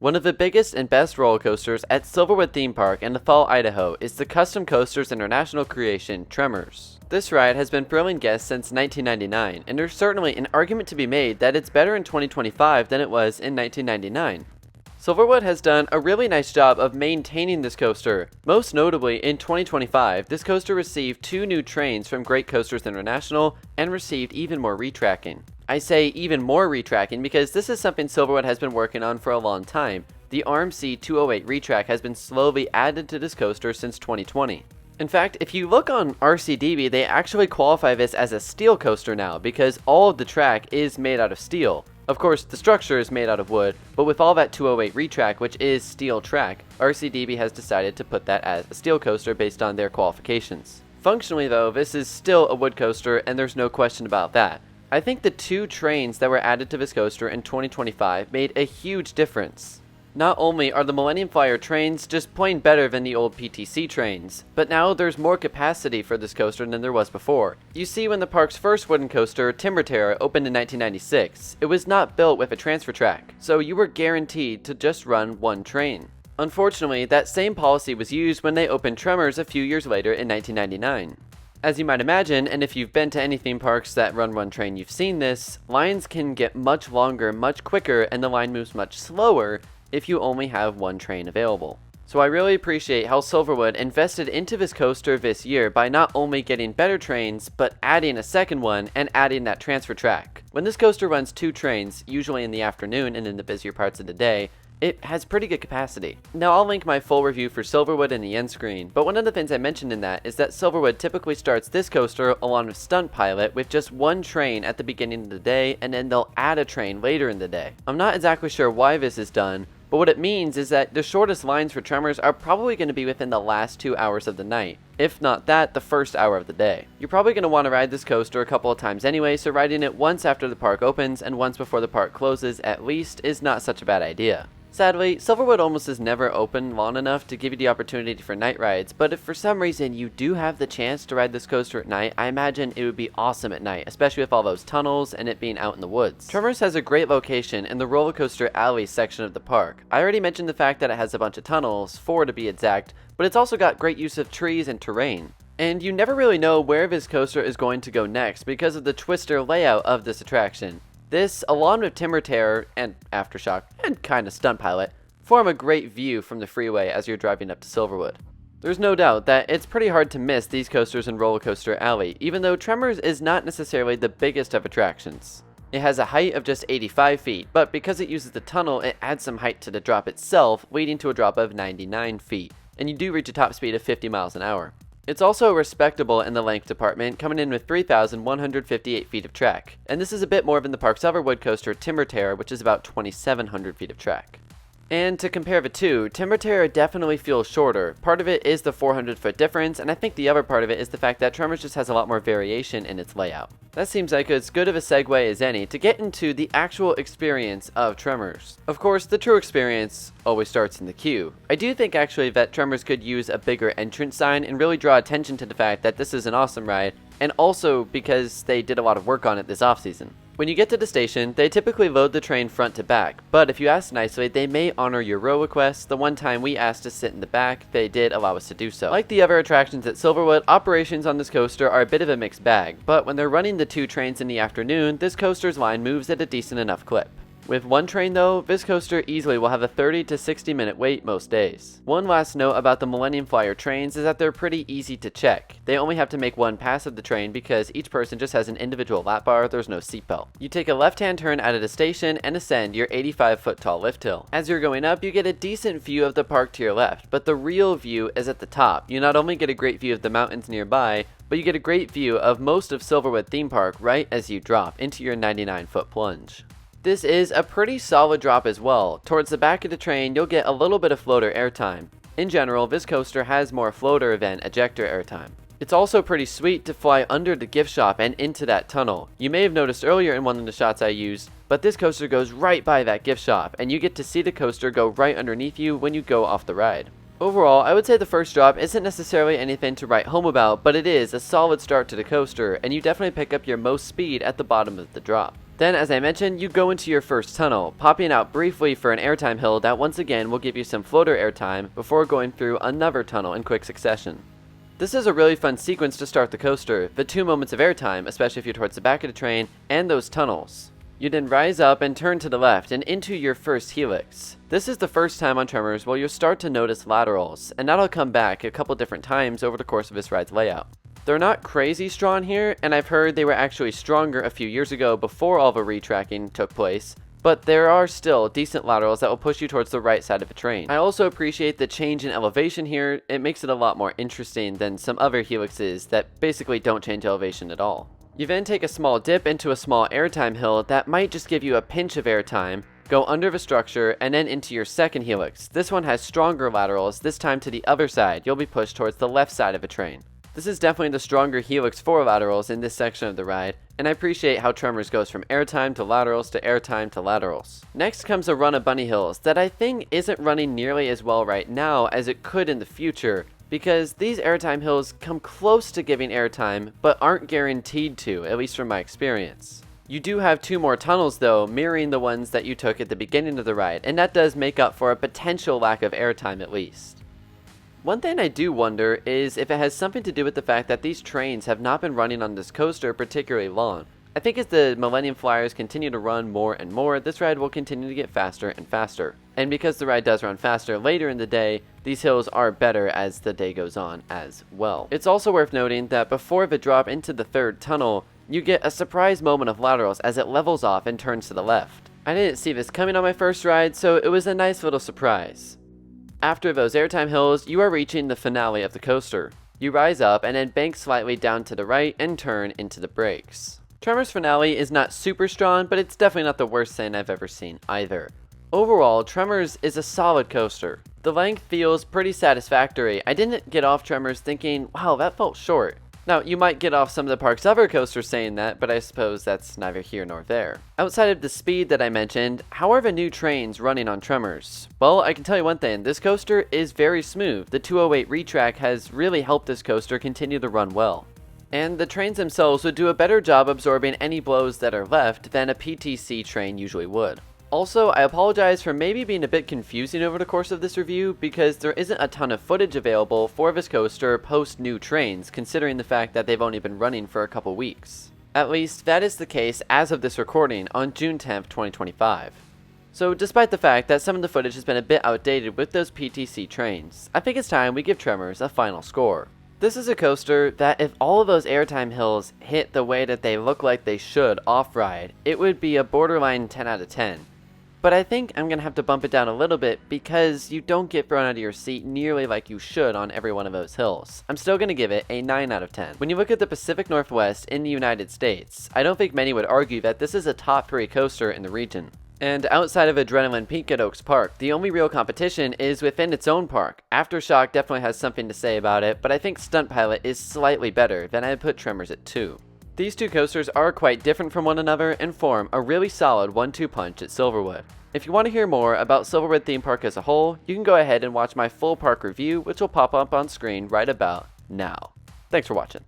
One of the biggest and best roller coasters at Silverwood Theme Park in Athol, Idaho is the Custom Coasters International creation, Tremors. This ride has been thrilling guests since 1999, and there's certainly an argument to be made that it's better in 2025 than it was in 1999. Silverwood has done a really nice job of maintaining this coaster. Most notably, in 2025, this coaster received 2 new trains from Great Coasters International and received even more retracking. I say even more retracking because this is something Silverwood has been working on for a long time. The RMC 208 retrack has been slowly added to this coaster since 2020. In fact, if you look on RCDB, they actually qualify this as a steel coaster now because all of the track is made out of steel. Of course, the structure is made out of wood, but with all that 208 retrack, which is steel track, RCDB has decided to put that as a steel coaster based on their qualifications. Functionally though, this is still a wood coaster and there's no question about that. I think the 2 trains that were added to this coaster in 2025 made a huge difference. Not only are the Millennium Flyer trains just plain better than the old PTC trains, but now there's more capacity for this coaster than there was before. You see, when the park's first wooden coaster, Timber Terror, opened in 1996, it was not built with a transfer track, so you were guaranteed to just run one train. Unfortunately, that same policy was used when they opened Tremors a few years later in 1999. As you might imagine, and if you've been to any theme parks that run one train, you've seen this, lines can get much longer, much quicker, and the line moves much slower if you only have one train available. So I really appreciate how Silverwood invested into this coaster this year by not only getting better trains, but adding a second one and adding that transfer track. When this coaster runs 2 trains, usually in the afternoon and in the busier parts of the day, it has pretty good capacity. Now I'll link my full review for Silverwood in the end screen, but one of the things I mentioned in that is that Silverwood typically starts this coaster along with Stunt Pilot with just one train at the beginning of the day, and then they'll add a train later in the day. I'm not exactly sure why this is done, but what it means is that the shortest lines for Tremors are probably going to be within the last 2 hours of the night. If not that, the first hour of the day. You're probably going to want to ride this coaster a couple of times anyway, so riding it once after the park opens and once before the park closes at least is not such a bad idea. Sadly, Silverwood almost is never open long enough to give you the opportunity for night rides, but if for some reason you do have the chance to ride this coaster at night, I imagine it would be awesome at night, especially with all those tunnels and it being out in the woods. Tremors has a great location in the roller coaster alley section of the park. I already mentioned the fact that it has a bunch of tunnels, 4 to be exact, but it's also got great use of trees and terrain. And you never really know where this coaster is going to go next because of the twister layout of this attraction. This, along with Timber Terror and Aftershock, and kinda Stunt Pilot, form a great view from the freeway as you're driving up to Silverwood. There's no doubt that it's pretty hard to miss these coasters in Roller Coaster Alley, even though Tremors is not necessarily the biggest of attractions. It has a height of just 85 feet, but because it uses the tunnel, it adds some height to the drop itself, leading to a drop of 99 feet, and you do reach a top speed of 50 miles an hour. It's also respectable in the length department, coming in with 3,158 feet of track, and this is a bit more than the park's other wood coaster, Timber Terror, which is about 2,700 feet of track. And to compare the two, Timber Terror definitely feels shorter. Part of it is the 400-foot difference, and I think the other part of it is the fact that Tremors just has a lot more variation in its layout. That seems like as good of a segue as any to get into the actual experience of Tremors. Of course, the true experience always starts in the queue. I do think actually that Tremors could use a bigger entrance sign and really draw attention to the fact that this is an awesome ride, and also because they did a lot of work on it this off-season. When you get to the station, they typically load the train front to back, but if you ask nicely, they may honor your row request. The one time we asked to sit in the back, they did allow us to do so. Like the other attractions at Silverwood, operations on this coaster are a bit of a mixed bag, but when they're running the 2 trains in the afternoon, this coaster's line moves at a decent enough clip. With one train though, this coaster easily will have a 30 to 60 minute wait most days. One last note about the Millennium Flyer trains is that they're pretty easy to check. They only have to make one pass of the train because each person just has an individual lap bar, there's no seatbelt. You take a left-hand turn out of the station and ascend your 85-foot tall lift hill. As you're going up, you get a decent view of the park to your left, but the real view is at the top. You not only get a great view of the mountains nearby, but you get a great view of most of Silverwood Theme Park right as you drop into your 99-foot plunge. This is a pretty solid drop as well. Towards the back of the train, you'll get a little bit of floater airtime. In general, this coaster has more floater event ejector airtime. It's also pretty sweet to fly under the gift shop and into that tunnel. You may have noticed earlier in one of the shots I used, but this coaster goes right by that gift shop, and you get to see the coaster go right underneath you when you go off the ride. Overall, I would say the first drop isn't necessarily anything to write home about, but it is a solid start to the coaster, and you definitely pick up your most speed at the bottom of the drop. Then, as I mentioned, you go into your first tunnel, popping out briefly for an airtime hill that once again will give you some floater airtime before going through another tunnel in quick succession. This is a really fun sequence to start the coaster, the 2 moments of airtime, especially if you're towards the back of the train, and those tunnels. You then rise up and turn to the left and into your first helix. This is the first time on Tremors where you'll start to notice laterals, and that'll come back a couple different times over the course of this ride's layout. They're not crazy strong here, and I've heard they were actually stronger a few years ago before all the retracking took place, but there are still decent laterals that will push you towards the right side of the train. I also appreciate the change in elevation here. It makes it a lot more interesting than some other helixes that basically don't change elevation at all. You then take a small dip into a small airtime hill that might just give you a pinch of airtime, go under the structure, and then into your second helix. This one has stronger laterals, this time to the other side. You'll be pushed towards the left side of the train. This is definitely the stronger helix for laterals in this section of the ride, and I appreciate how Tremors goes from airtime to laterals to airtime to laterals. Next comes a run of bunny hills that I think isn't running nearly as well right now as it could in the future, because these airtime hills come close to giving airtime, but aren't guaranteed to, at least from my experience. You do have 2 more tunnels though, mirroring the ones that you took at the beginning of the ride, and that does make up for a potential lack of airtime at least. One thing I do wonder is if it has something to do with the fact that these trains have not been running on this coaster particularly long. I think as the Millennium Flyers continue to run more and more, this ride will continue to get faster and faster. And because the ride does run faster later in the day, these hills are better as the day goes on as well. It's also worth noting that before the drop into the 3rd tunnel, you get a surprise moment of laterals as it levels off and turns to the left. I didn't see this coming on my first ride, so it was a nice little surprise. After those airtime hills, you are reaching the finale of the coaster. You rise up and then bank slightly down to the right and turn into the brakes. Tremors finale is not super strong, but it's definitely not the worst thing I've ever seen either. Overall, Tremors is a solid coaster. The length feels pretty satisfactory. I didn't get off Tremors thinking, wow, that felt short. Now, you might get off some of the park's other coasters saying that, but I suppose that's neither here nor there. Outside of the speed that I mentioned, how are the new trains running on Tremors? Well, I can tell you one thing, this coaster is very smooth. The 208 retrack has really helped this coaster continue to run well. And the trains themselves would do a better job absorbing any blows that are left than a PTC train usually would. Also, I apologize for maybe being a bit confusing over the course of this review because there isn't a ton of footage available for this coaster post new trains, considering the fact that they've only been running for a couple weeks. At least, that is the case as of this recording on June 10th, 2025. So despite the fact that some of the footage has been a bit outdated with those PTC trains, I think it's time we give Tremors a final score. This is a coaster that if all of those airtime hills hit the way that they look like they should off-ride, it would be a borderline 10 out of 10. But I think I'm going to have to bump it down a little bit because you don't get thrown out of your seat nearly like you should on every one of those hills. I'm still going to give it a 9 out of 10. When you look at the Pacific Northwest in the United States, I don't think many would argue that this is a top 3 coaster in the region. And outside of Adrenaline Peak at Oaks Park, the only real competition is within its own park. Aftershock definitely has something to say about it, but I think Stunt Pilot is slightly better, then I'd put Tremors at 2. These 2 coasters are quite different from one another and form a really solid 1-2 punch at Silverwood. If you want to hear more about Silverwood Theme Park as a whole, you can go ahead and watch my full park review, which will pop up on screen right about now. Thanks for watching.